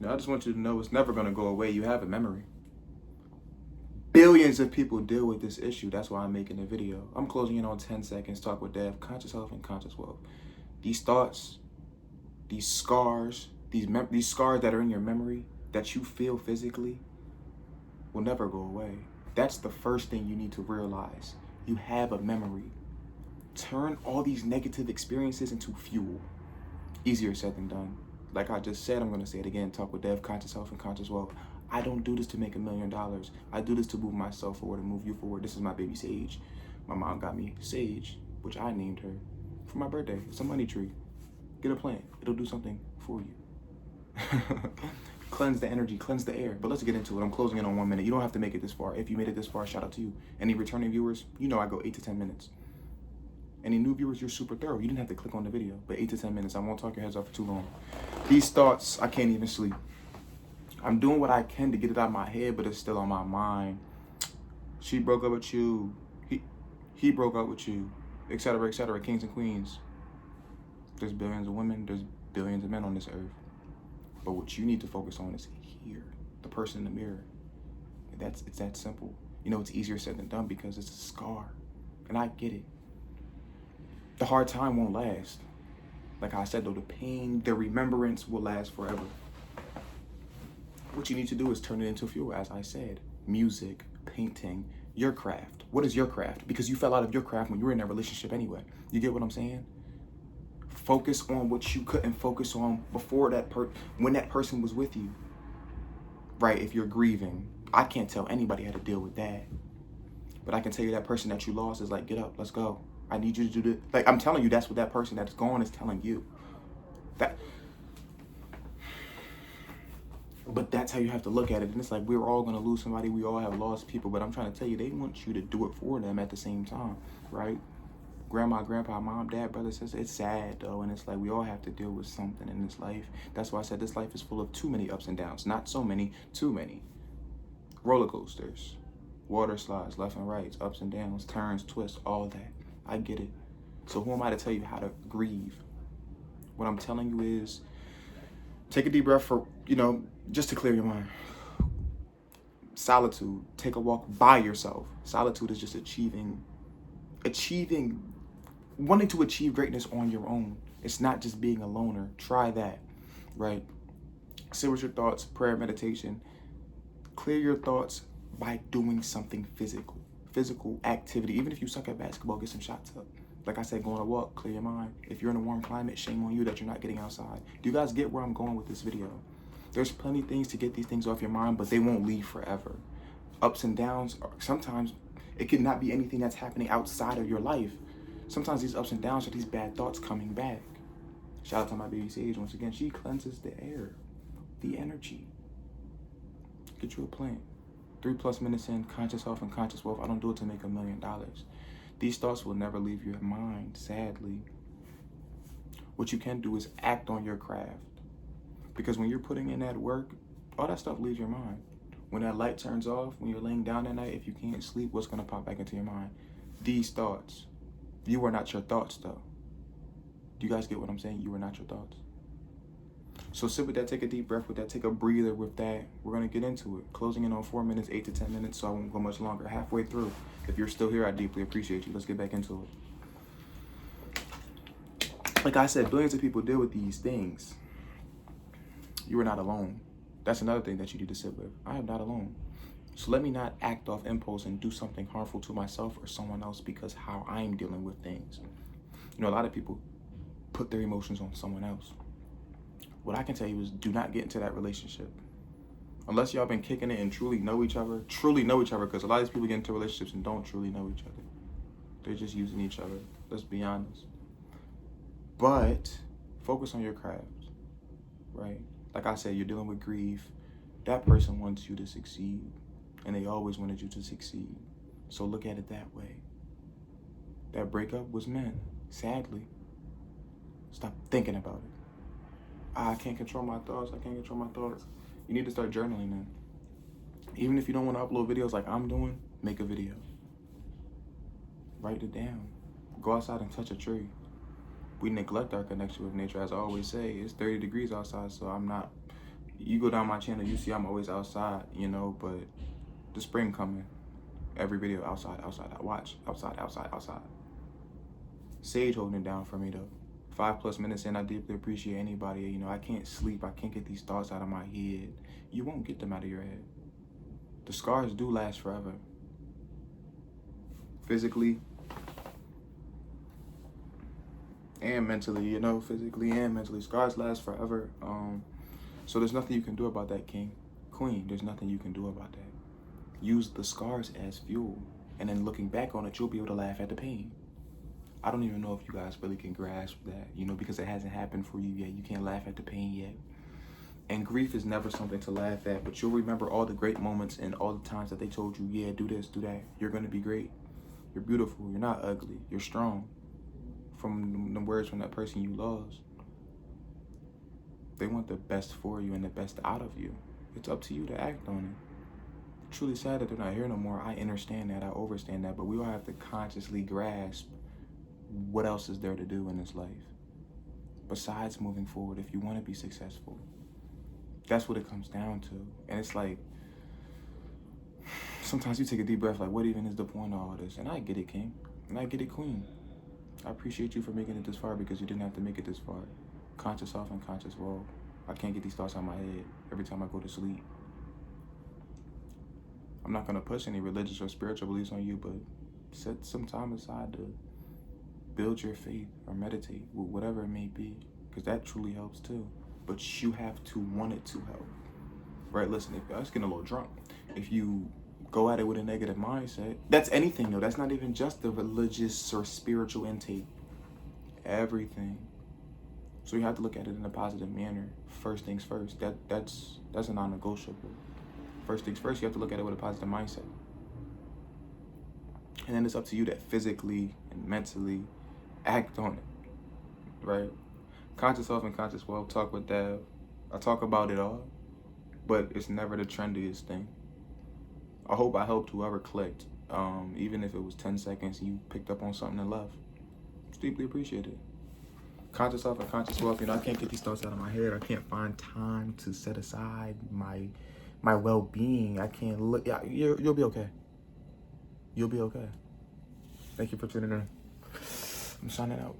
I just want you to know it's never going to go away. You have a memory. Billions of people deal with this issue. That's why I'm making a video. I'm closing in on 10 seconds. Talk with Dev, conscious health and conscious wealth. These thoughts, these scars, these scars that are in your memory that you feel physically will never go away. That's the first thing you need to realize. You have a memory. Turn all these negative experiences into fuel. Easier said than done. Like I just said, I'm going to say it again. Talk with Dev, conscious health and conscious wealth. I don't do this to make $1 million. I do this to move myself forward and move you forward. This is my baby Sage. My mom got me Sage, which I named her for my birthday. It's a money tree. Get a plant. It'll do something for you. Cleanse the energy, cleanse the air. But let's get into it. I'm closing in on 1 minute. You don't have to make it this far. If you made it this far, shout out to you. Any returning viewers, you know I go 8 to 10 minutes. Any new viewers, you're super thorough. You didn't have to click on the video, but 8 to 10 minutes. I won't talk your heads off for too long. These thoughts, I can't even sleep. I'm doing what I can to get it out of my head, but it's still on my mind. She broke up with you. He broke up with you, etc., etc., kings and queens. There's billions of women. There's billions of men on this earth. But what you need to focus on is here, the person in the mirror. It's that simple. You know, it's easier said than done because it's a scar. And I get it. The hard time won't last. Like I said, though, the pain, the remembrance will last forever. What you need to do is turn it into fuel, as I said. Music, painting, your craft. What is your craft? Because you fell out of your craft when you were in that relationship anyway. You get what I'm saying? Focus on what you couldn't focus on before when that person was with you. Right? If you're grieving, I can't tell anybody how to deal with that. But I can tell you that person that you lost is like, get up, let's go. I need you to do this. Like, I'm telling you, that's what that person that's gone is telling you. But that's how you have to look at it. And it's like, we're all going to lose somebody. We all have lost people. But I'm trying to tell you, they want you to do it for them at the same time, right? Grandma, grandpa, mom, dad, brother, sister. It's sad, though. And it's like, we all have to deal with something in this life. That's why I said this life is full of too many ups and downs. Not so many, too many. Roller coasters, water slides, left and right, ups and downs, turns, twists, all that. I get it. So who am I to tell you how to grieve? What I'm telling you is, take a deep breath for, just to clear your mind. Solitude. Take a walk by yourself. Solitude is just wanting to achieve greatness on your own. It's not just being a loner. Try that, right? Sit with your thoughts, prayer, meditation. Clear your thoughts by doing something physical. Physical activity. Even if you suck at basketball, get some shots up. Like I said, go on a walk, clear your mind. If you're in a warm climate, shame on you that you're not getting outside. Do you guys get where I'm going with this video? There's plenty of things to get these things off your mind, but they won't leave forever. Ups and downs, sometimes it could not be anything that's happening outside of your life. Sometimes these ups and downs are these bad thoughts coming back. Shout out to my baby Sage once again. She cleanses the air, the energy. Get you a plant. 3+ minutes in, conscious health and conscious wealth. I don't do it to make $1 million. These thoughts will never leave your mind, sadly. What you can do is act on your craft. Because when you're putting in that work, all that stuff leaves your mind. When that light turns off, when you're laying down at night, if you can't sleep, what's going to pop back into your mind? These thoughts. You are not your thoughts, though. Do you guys get what I'm saying? You are not your thoughts. So sit with that, take a deep breath with that, take a breather with that. We're going to get into it. Closing in on 4 minutes, 8 to 10 minutes, so I won't go much longer. Halfway through. If you're still here, I deeply appreciate you. Let's get back into it. Like I said, billions of people deal with these things. You are not alone. That's another thing that you need to sit with. I am not alone. So let me not act off impulse and do something harmful to myself or someone else because how I'm dealing with things. A lot of people put their emotions on someone else. What I can tell you is do not get into that relationship. Unless y'all been kicking it and truly know each other, because a lot of these people get into relationships and don't truly know each other. They're just using each other. Let's be honest. But focus on your craft, right? Like I said, you're dealing with grief. That person wants you to succeed, and they always wanted you to succeed. So look at it that way. That breakup was meant, sadly. Stop thinking about it. I can't control my thoughts. You need to start journaling then. Even if you don't want to upload videos like I'm doing, make a video. Write it down. Go outside and touch a tree. We neglect our connection with nature. As I always say, it's 30 degrees outside, so I'm not, You go down my channel, you see I'm always outside, you know, but the spring coming. Every video outside, outside, I watch, outside, outside, outside. Sage holding it down for me though. 5+ minutes in, I deeply appreciate anybody. You know, I can't sleep, I can't get these thoughts out of my head. You won't get them out of your head. The scars do last forever. Physically and mentally, you know, physically and mentally. Scars last forever. So there's nothing you can do about that, king. Queen, there's nothing you can do about that. Use the scars as fuel. And then looking back on it, you'll be able to laugh at the pain. I don't even know if you guys really can grasp that, you know, because it hasn't happened for you yet. You can't laugh at the pain yet. And grief is never something to laugh at, but you'll remember all the great moments and all the times that they told you, yeah, do this, do that. You're going to be great. You're beautiful. You're not ugly. You're strong. From the words from that person you lost. They want the best for you and the best out of you. It's up to you to act on it. Truly sad that they're not here no more. I understand that. I overstand that. But we all have to consciously grasp what else is there to do in this life besides moving forward if you want to be successful. That's what it comes down to. And it's like, sometimes you take a deep breath, like, what even is the point of all this? And I get it, king. And I get it, queen. I appreciate you for making it this far because you didn't have to make it this far. Conscious self and conscious world. I can't get these thoughts out of my head every time I go to sleep. I'm not going to push any religious or spiritual beliefs on you, but set some time aside to build your faith or meditate, whatever it may be, because that truly helps too. But you have to want it to help. Right? Listen, if I was getting a little drunk, if you go at it with a negative mindset, that's anything though. That's not even just the religious or spiritual intake. Everything. So you have to look at it in a positive manner. First things first. That's a non-negotiable. First things first, you have to look at it with a positive mindset. And then it's up to you to physically and mentally act on it. Right? Conscious self and conscious wealth, talk with Dev. I talk about it all, but it's never the trendiest thing. I hope I helped whoever clicked. Even if it was 10 seconds and you picked up on something and left. It's deeply appreciated. Conscious self and conscious wealth, you know, I can't get these thoughts out of my head. I can't find time to set aside my well-being. I can't look. Yeah, you'll be okay. You'll be okay. Thank you for tuning in. I'm signing out.